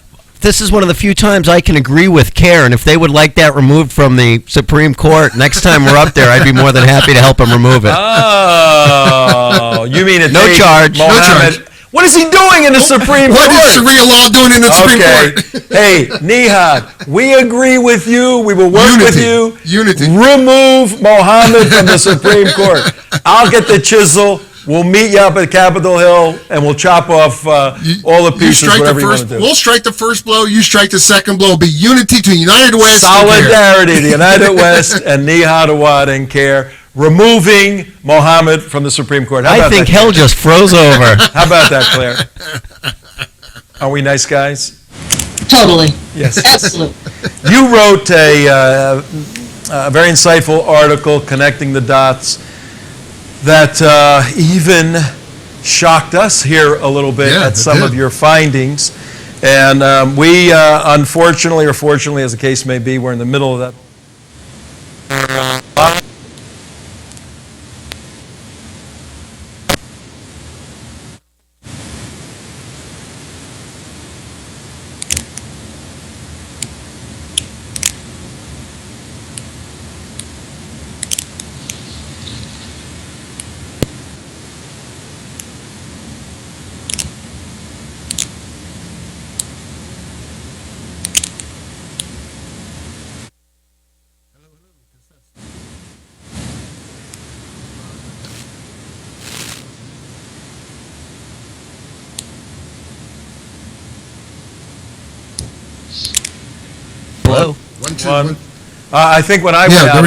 Speaker 4: this is one of the few times I can agree with CAIR, and if they would like that removed from the Supreme Court, next time we're up there, I'd be more than happy to help them remove it.
Speaker 2: Oh, you mean it?
Speaker 4: No charge.
Speaker 2: Mohammed,
Speaker 4: No charge.
Speaker 2: What is he doing in the Supreme Court?
Speaker 3: What is Sharia law doing in the Supreme Court?
Speaker 2: Hey, Nihad, we agree with you. We will work with you.
Speaker 3: Unity.
Speaker 2: Remove Muhammad from the Supreme Court. I'll get the chisel. We'll meet you up at Capitol Hill, and we'll chop off all the pieces, whatever you want to do.
Speaker 3: We'll strike the first blow. You strike the second blow. It'll be unity to United West.
Speaker 2: Solidarity, the United West, and Nihad Awad and CAIR. Removing Muhammad from the Supreme Court.
Speaker 4: I think hell just froze over.
Speaker 2: How about that, Claire? Are we nice guys?
Speaker 7: Totally.
Speaker 2: Yes.
Speaker 7: Absolutely.
Speaker 2: You wrote a very insightful article connecting the dots that even shocked us here a little bit at some of your findings. And we, unfortunately or fortunately, as the case may be, we're in the middle of that.
Speaker 4: Hello.
Speaker 3: One, two, one.
Speaker 2: I think when I went out,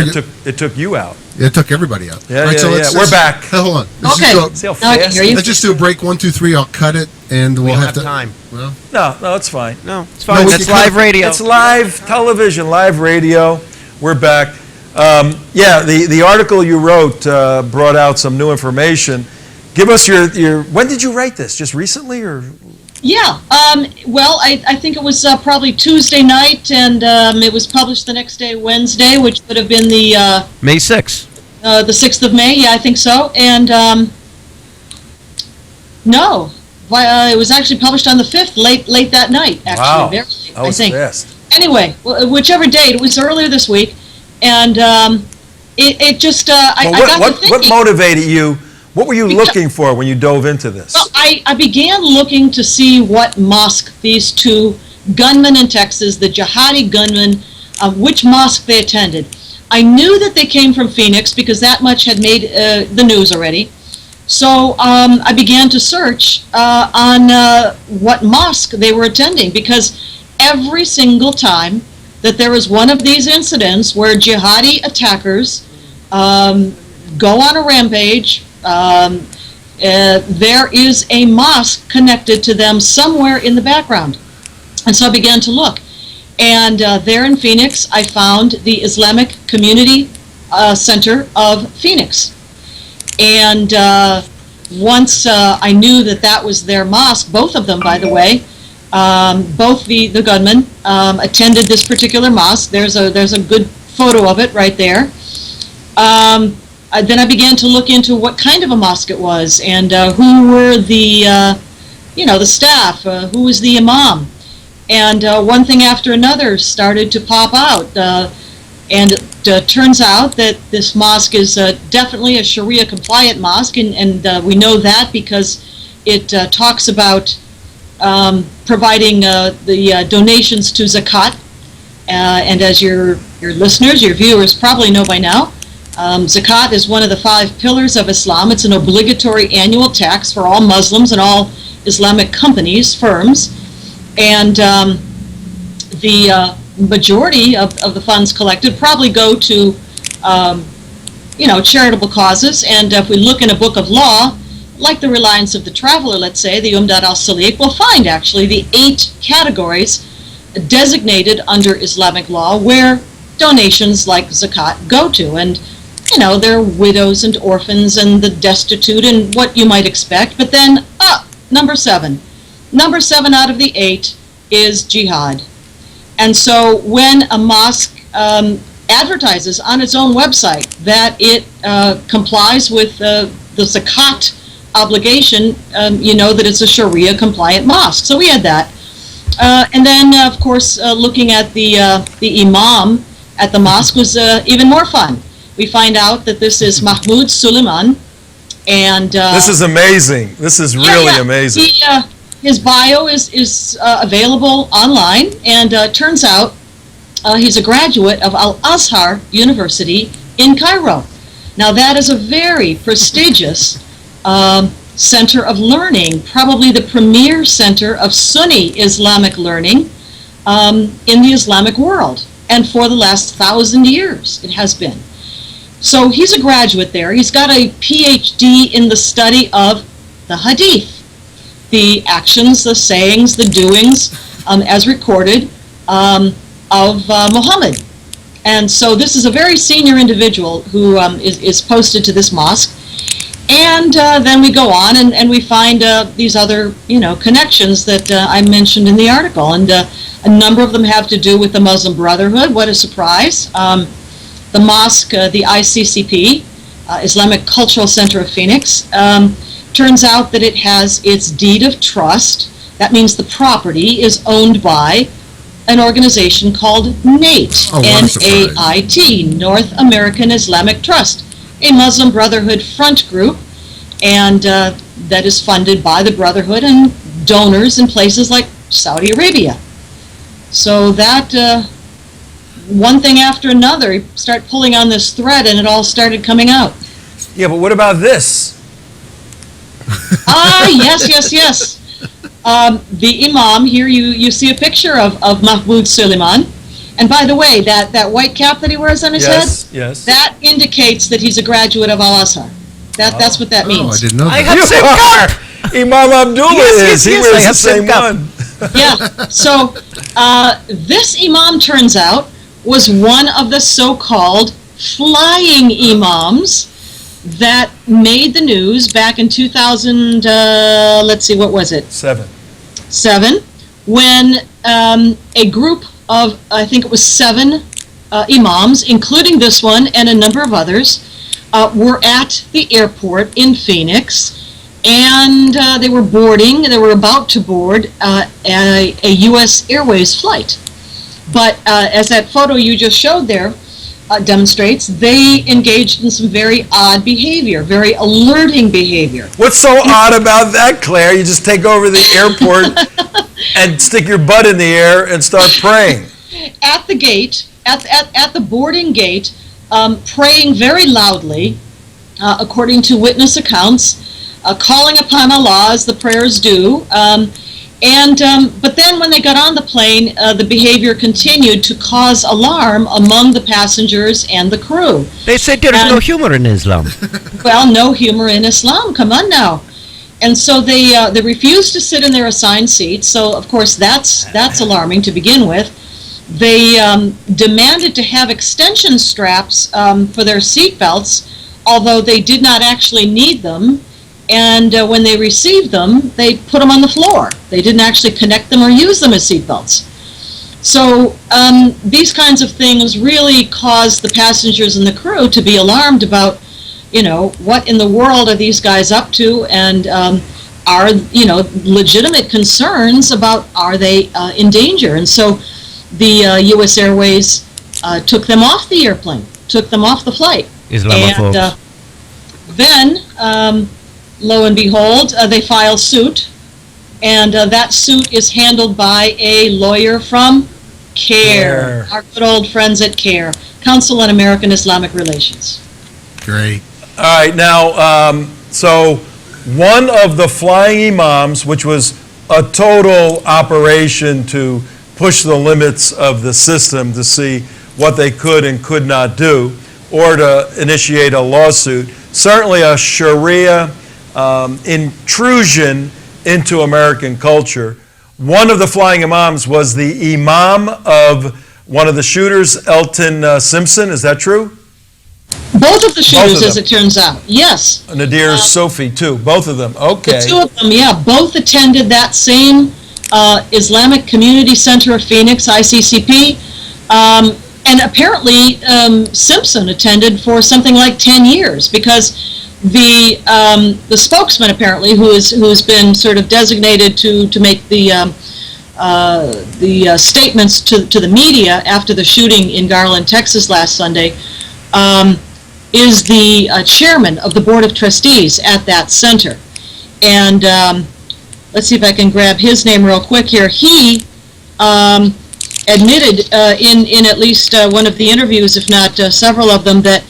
Speaker 2: it took you out.
Speaker 3: It took everybody out.
Speaker 2: Yeah,
Speaker 3: Right,
Speaker 2: yeah,
Speaker 3: so
Speaker 2: yeah.
Speaker 3: let's-
Speaker 2: We're back.
Speaker 3: Hold on. Let's
Speaker 7: Okay.
Speaker 3: just
Speaker 2: See how
Speaker 7: Now I can
Speaker 2: fast
Speaker 7: hear you.
Speaker 3: let's just do a break. 1, 2, 3. I'll cut it, and we'll
Speaker 4: We
Speaker 3: have
Speaker 4: have
Speaker 3: to.
Speaker 4: time.
Speaker 3: Well,
Speaker 2: No, it's fine.
Speaker 4: No, it's fine.
Speaker 3: we
Speaker 4: That's
Speaker 3: can
Speaker 4: live
Speaker 3: cut-
Speaker 4: radio.
Speaker 2: It's live television, live radio. We're back. The article you wrote brought out some new information. Give us your. When did you write this? Just recently, or?
Speaker 7: Yeah, well, I think it was probably Tuesday night, and it was published the next day, Wednesday, which would have been the
Speaker 4: May 6th.
Speaker 7: 6th of May. Yeah, I think so. And no, it was actually published on the 5th, late that night. Actually,
Speaker 2: Wow,
Speaker 7: very late,
Speaker 2: that was
Speaker 7: I think.
Speaker 2: fast.
Speaker 7: Anyway, whichever date, it was earlier this week, and it just I got to thinking.
Speaker 2: What motivated you? What were you
Speaker 7: Because-
Speaker 2: looking for when you dove into this?
Speaker 7: Well, I began looking to see what mosque these two gunmen in Texas, the jihadi gunmen, which mosque they attended. I knew that they came from Phoenix because that much had made the news already. So I began to search on what mosque they were attending, because every single time that there was one of these incidents where jihadi attackers go on a rampage, there is a mosque connected to them somewhere in the background. And so I began to look. And there in Phoenix, I found the Islamic Community Center of Phoenix. And once I knew that that was their mosque, both of them, by the way, both the gunmen attended this particular mosque. There's a good photo of it right there. Then I began to look into what kind of a mosque it was, and who were the staff, who was the Imam. And one thing after another started to pop out. And it turns out that this mosque is definitely a Sharia-compliant mosque, and we know that because it talks about providing the donations to zakat. And as your listeners, your viewers probably know by now, zakat is one of the 5 pillars of Islam. It's an obligatory annual tax for all Muslims and all Islamic companies, firms. And the majority of the funds collected probably go to, charitable causes. And if we look in a book of law, like the Reliance of the Traveler, let's say, the Umdat al-Saliq, we'll find actually the 8 categories designated under Islamic law where donations like zakat go to. And, there are widows and orphans and the destitute and what you might expect. But then, number 7. Number 7 out of the 8 is jihad. And so when a mosque advertises on its own website that it complies with the zakat obligation, you know that it's a Sharia compliant mosque. So we had that. And then, of course, looking at the Imam at the mosque was even more fun. We find out that this is Mahmoud Suleiman, and
Speaker 2: this is amazing. This is really amazing.
Speaker 7: His bio is available online, and turns out he's a graduate of Al-Azhar University in Cairo. Now that is a very prestigious center of learning, probably the premier center of Sunni Islamic learning in the Islamic world, and for the last 1,000 years it has been. So he's a graduate there. He's got a PhD in the study of the Hadith, the actions, the sayings, the doings, as recorded, of Muhammad. And so this is a very senior individual who is posted to this mosque. And then we go on and we find these other, connections that I mentioned in the article. And a number of them have to do with the Muslim Brotherhood. What a surprise. The mosque, the ICCP, Islamic Cultural Center of Phoenix, turns out that it has its deed of trust. That means the property is owned by an organization called NAIT, N-A-I-T, North American Islamic Trust, a Muslim Brotherhood front group, and that is funded by the Brotherhood and donors in places like Saudi Arabia. So that, one thing after another, you start pulling on this thread and it all started coming out.
Speaker 2: Yeah, but what about this?
Speaker 7: Yes. The Imam, here you see a picture of Mahmoud Suleiman, And by the way, that white cap that he wears on his head,
Speaker 2: yes,
Speaker 7: that indicates that he's a graduate of Al-Azhar. That's what that means.
Speaker 3: Oh, I didn't know
Speaker 4: I
Speaker 3: that.
Speaker 4: have same cup.
Speaker 2: Imam Abdullah
Speaker 4: Yes,
Speaker 2: he
Speaker 4: yes,
Speaker 2: wears
Speaker 4: I
Speaker 2: the
Speaker 4: have
Speaker 2: same
Speaker 4: same cup.
Speaker 2: one.
Speaker 7: Yeah. So this imam, turns out, was one of the so-called flying imams that made the news back in 2000, let's see, what was it? 7, when a group of, I think it was 7 imams, including this one and a number of others, were at the airport in Phoenix, and they were about to board a U.S. Airways flight. But as that photo you just showed there demonstrates, they engaged in some very odd behavior, very alerting behavior.
Speaker 2: What's so odd about that, Claire? You just take over the airport and stick your butt in the air and start praying.
Speaker 7: At the gate, at the boarding gate, praying very loudly, according to witness accounts, calling upon Allah as the prayers do. But then when they got on the plane, the behavior continued to cause alarm among the passengers and the crew.
Speaker 4: They said there's no humor in Islam.
Speaker 7: Well, no humor in Islam. Come on now. And so they refused to sit in their assigned seats. So of course that's alarming to begin with. They demanded to have extension straps for their seat belts, although they did not actually need them. And when they received them, they put them on the floor. They didn't actually connect them or use them as seatbelts. So these kinds of things really caused the passengers and the crew to be alarmed about, what in the world are these guys up to, and are, legitimate concerns about, are they in danger? And so the U.S. Airways took them off the airplane, took them off the flight.
Speaker 4: Islamophobes.
Speaker 7: And then, lo and behold, they file suit, and that suit is handled by a lawyer from CAIR, our good old friends at CAIR, Council on American Islamic Relations.
Speaker 3: Great.
Speaker 2: All right, now, so one of the flying imams, which was a total operation to push the limits of the system to see what they could and could not do, or to initiate a lawsuit, certainly a Sharia intrusion into American culture. One of the flying imams was the imam of one of the shooters, Elton Simpson. Is that true?
Speaker 7: Both of the shooters, as it turns out, yes.
Speaker 2: Nadir Sophie, too. Both of them. Okay.
Speaker 7: The two of them, yeah. Both attended that same Islamic Community Center of Phoenix, ICCP. And apparently Simpson attended for something like 10 years, because the spokesman, apparently, who's been sort of designated to make the statements to the media after the shooting in Garland, Texas last Sunday, is the chairman of the board of trustees at that center. And let's see if I can grab his name real quick here. He admitted in at least one of the interviews, if not several of them, that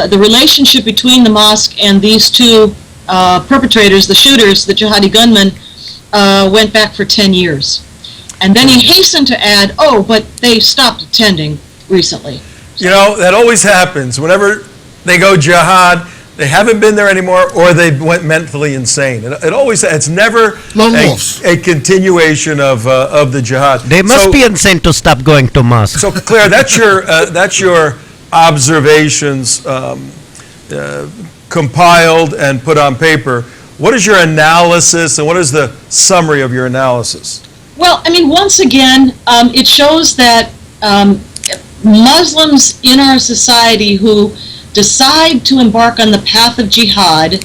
Speaker 7: the relationship between the mosque and these two perpetrators, the shooters, the jihadi gunmen, went back for 10 years. And then he hastened to add, but they stopped attending recently.
Speaker 2: That always happens. Whenever they go jihad, they haven't been there anymore, or they went mentally insane. It always, it's never a continuation of the jihad.
Speaker 4: They must be insane to stop going to mosque.
Speaker 2: So Claire, that's your observations compiled and put on paper. What is your analysis, and what is the summary of your analysis?
Speaker 7: Well, I mean, once again, it shows that Muslims in our society who decide to embark on the path of jihad,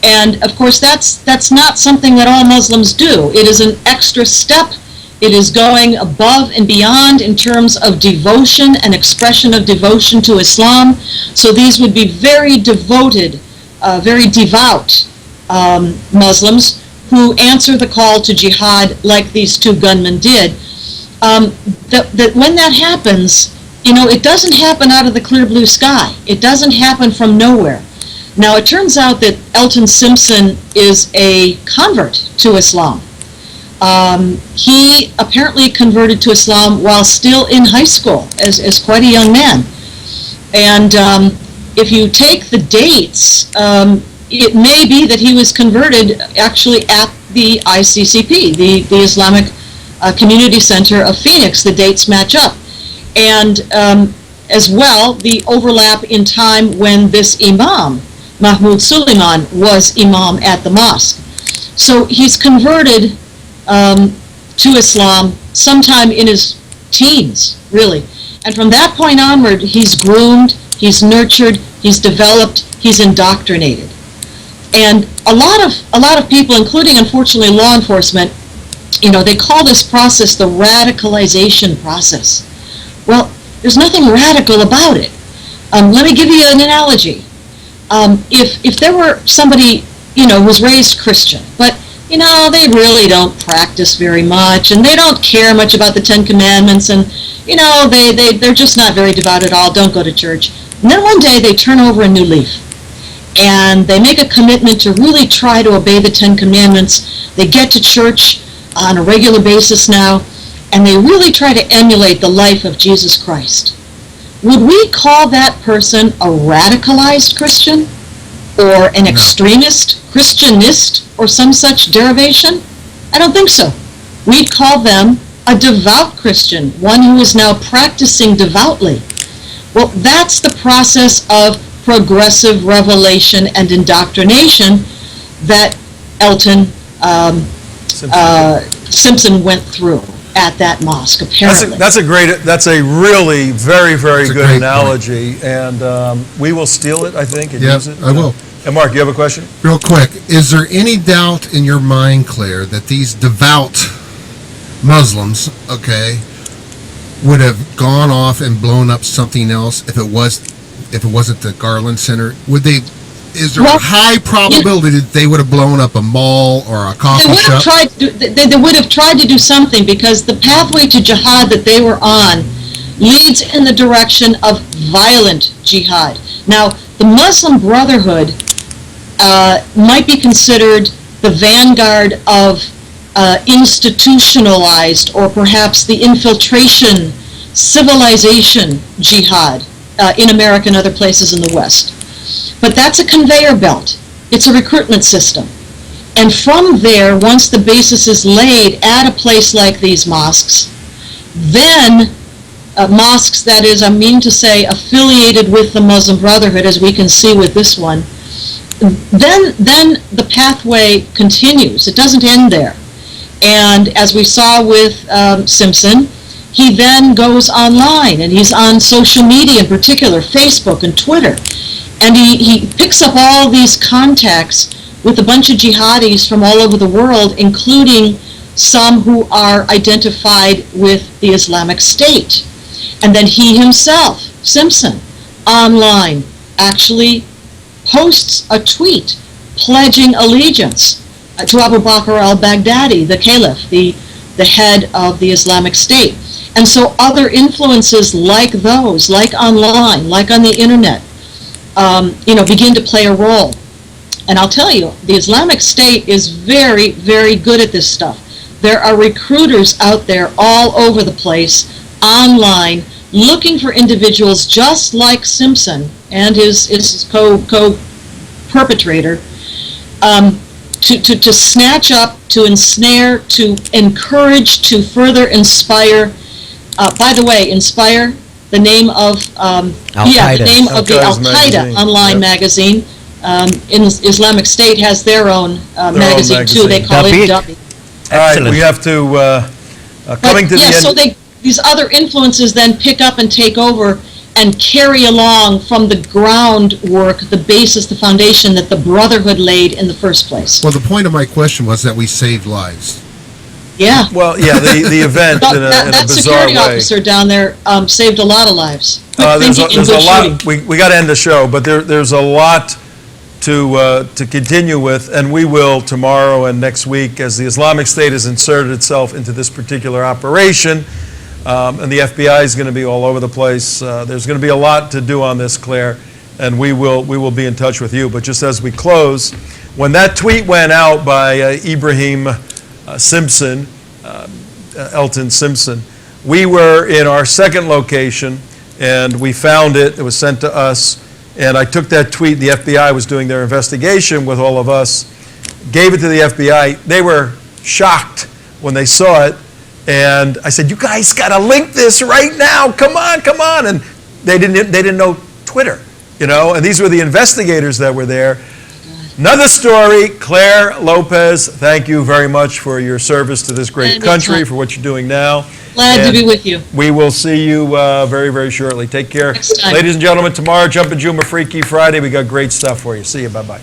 Speaker 7: and of course that's not something that all Muslims do. It is an extra step. It is going above and beyond in terms of devotion and expression of devotion to Islam. So these would be very devoted, very devout Muslims who answer the call to jihad like these two gunmen did. That when that happens, it doesn't happen out of the clear blue sky. It doesn't happen from nowhere. Now, it turns out that Elton Simpson is a convert to Islam. He apparently converted to Islam while still in high school, as quite a young man. And if you take the dates, it may be that he was converted actually at the ICCP, the Islamic Community Center of Phoenix. The dates match up. And as well, the overlap in time when this Imam, Mahmoud Suleiman, was Imam at the mosque. So he's converted to Islam sometime in his teens, really. And from that point onward, he's groomed, he's nurtured, he's developed, he's indoctrinated. And a lot of people, including unfortunately law enforcement, they call this process the radicalization process. Well, there's nothing radical about it. Let me give you an analogy. If there were somebody, was raised Christian, but they really don't practice very much, and they don't care much about the Ten Commandments, and they're just not very devout at all, don't go to church. And then one day they turn over a new leaf, and they make a commitment to really try to obey the Ten Commandments. They get to church on a regular basis now, and they really try to emulate the life of Jesus Christ. Would we call that person a radicalized Christian? Or an extremist, Christianist, or some such derivation? I don't think so. We'd call them a devout Christian, one who is now practicing devoutly. Well, that's the process of progressive revelation and indoctrination that Elton Simpson went through at that mosque, apparently.
Speaker 2: That's a really very, very good analogy, and we will steal it, I think, and use it.
Speaker 3: I will.
Speaker 2: And Mark, you have a question?
Speaker 3: Real quick, is there any doubt in your mind, Claire, that these devout Muslims, would have gone off and blown up something else if it wasn't the Garland Center? Is there a high probability that they would have blown up a mall or a coffee shop?
Speaker 7: They would have tried to do something, because the pathway to jihad that they were on leads in the direction of violent jihad. Now, the Muslim Brotherhood might be considered the vanguard of institutionalized, or perhaps the infiltration, civilization jihad in America and other places in the West. But that's a conveyor belt. It's a recruitment system. And from there, once the basis is laid at a place like these mosques, then mosques, that is, I mean to say, affiliated with the Muslim Brotherhood, as we can see with this one, then the pathway continues. It doesn't end there. And as we saw with Simpson, he then goes online, and he's on social media, in particular Facebook and Twitter, and he picks up all these contacts with a bunch of jihadis from all over the world, including some who are identified with the Islamic State. And then he himself, Simpson, online, actually posts a tweet pledging allegiance to Abu Bakr al-Baghdadi, the caliph, the head of the Islamic State. And so other influences like those, like online, like on the internet, begin to play a role. And I'll tell you, the Islamic State is very, very good at this stuff. There are recruiters out there all over the place, online, looking for individuals just like Simpson and his co-perpetrator, to snatch up, to ensnare, to encourage, to further inspire. By the way, inspire, the name of the name of the Al-Qaeda online magazine. In Islamic State has their own magazine too. They call it Duppy.
Speaker 2: All right, we have to coming to the end.
Speaker 7: So these other influences then pick up and take over and carry along from the groundwork, the basis, the foundation that the Brotherhood laid in the first place.
Speaker 3: Well, the point of my question was that we saved lives.
Speaker 7: Yeah.
Speaker 2: Well, yeah, the event in a bizarre way.
Speaker 7: That security officer down there saved a lot of lives.
Speaker 2: There's a lot. We got to end the show, but there's a lot to continue with, and we will tomorrow and next week as the Islamic State has inserted itself into this particular operation, and the FBI is going to be all over the place. There's going to be a lot to do on this, Claire, and we will be in touch with you. But just as we close, when that tweet went out by Ibrahim Simpson, Elton Simpson. We were in our second location, and we found it. It was sent to us, and I took that tweet. The FBI was doing their investigation with all of us, gave it to the FBI. They were shocked when they saw it, and I said, "You guys got to link this right now. Come on, come on!" And they didn't know Twitter, you know. And these were the investigators that were there. Another story, Clare Lopez, thank you very much for your service to this great country, for what you're doing now.
Speaker 7: Glad to be with you.
Speaker 2: We will see you very, very shortly. Take care.
Speaker 7: Next time.
Speaker 2: Ladies and gentlemen, tomorrow, Jumpin' Juma Freaky Friday. We got great stuff for you. See you. Bye-bye.